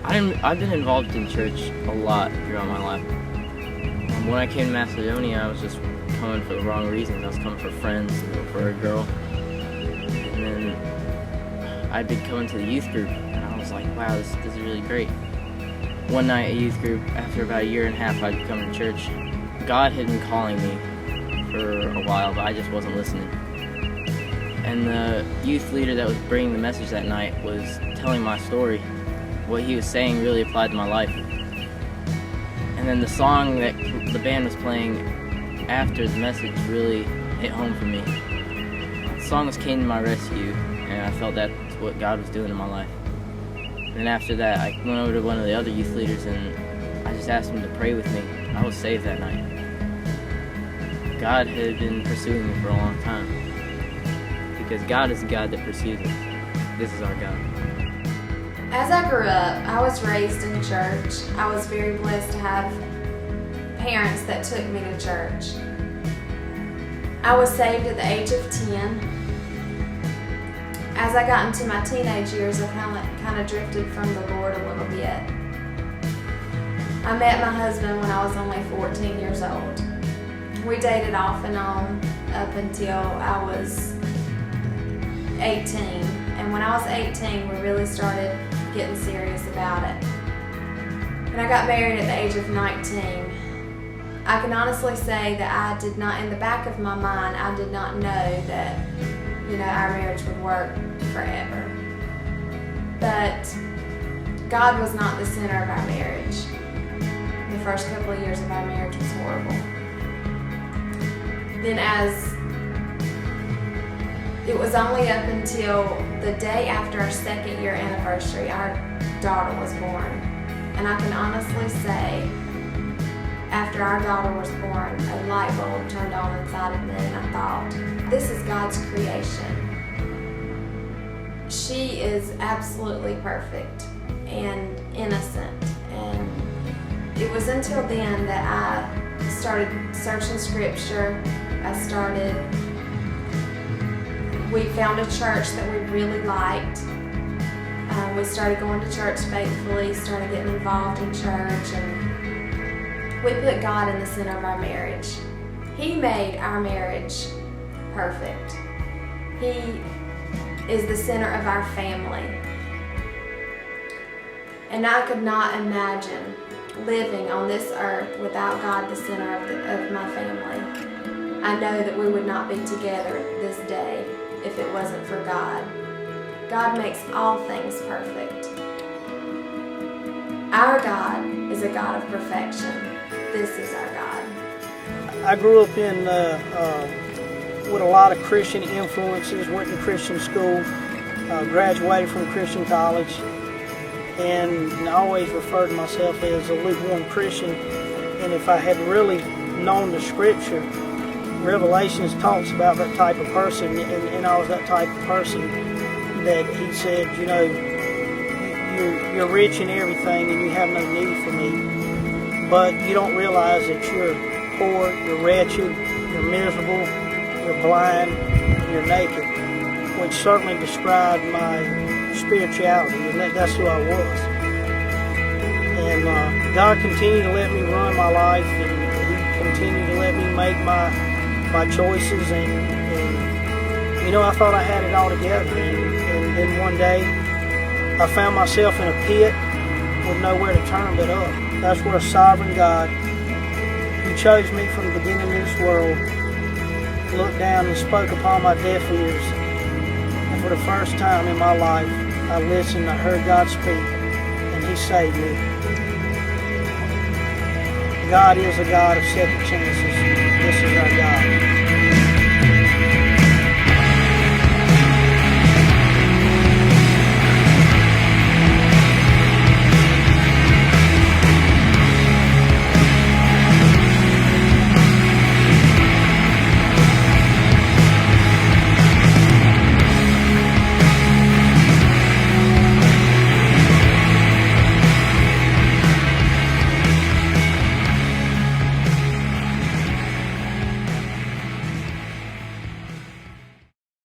I've been involved in church a lot throughout my life. When I came to Macedonia, I was just coming for the wrong reasons. I was coming for friends, for a girl. And then I'd been coming to the youth group, and I was like, wow, this is really great. One night at youth group, after about a year and a half I'd come to church, God had been calling me for a while, but I just wasn't listening. And the youth leader that was bringing the message that night was telling my story. What he was saying really applied to my life. And then the song that the band was playing after the message really hit home for me. The song was Came to My Rescue, and I felt that's what God was doing in my life. And after that, I went over to one of the other youth leaders and I just asked him to pray with me. I was saved that night. God had been pursuing me for a long time, because God is the God that pursues us. This is our God. As I grew up, I was raised in church. I was very blessed to have parents that took me to church. I was saved at the age of 10. As I got into my teenage years, I kind of drifted from the Lord a little bit. I met my husband when I was only 14 years old. We dated off and on up until I was 18. And when I was 18, we really started getting serious about it. And I got married at the age of 19. I can honestly say that I did not, in the back of my mind, I did not know that, our marriage would work forever. But God was not the center of our marriage. The first couple of years of our marriage was horrible. Then it was only up until the day after our second year anniversary, our daughter was born. And I can honestly say, after our daughter was born, a light bulb turned on inside of me, and I thought, this is God's creation. She is absolutely perfect and innocent. And it was until then that I started searching scripture. We found a church that we really liked. We started going to church faithfully, started getting involved in church, and we put God in the center of our marriage. He made our marriage perfect. He is the center of our family. And I could not imagine living on this earth without God the center of my family. I know that we would not be together this day if it wasn't for God. God makes all things perfect. Our God is a God of perfection. This is our God. I grew up in with a lot of Christian influences, went to Christian school, graduated from Christian college, and I always referred to myself as a lukewarm Christian. And if I had really known the scripture, Revelations talks about that type of person, and I was that type of person that he said, you're rich in everything and you have no need for me, but you don't realize that you're poor, you're wretched, you're miserable, you're blind, you're naked, which certainly described my spirituality, and that's who I was. And God continued to let me run my life, and He continued to let me make my choices, and I thought I had it all together, and then one day I found myself in a pit with nowhere to turn but up. That's where a sovereign God, who chose me from the beginning of this world, looked down and spoke upon my deaf ears, and for the first time in my life I listened, I heard God speak, and He saved me. God is a God of second chances. This is our God.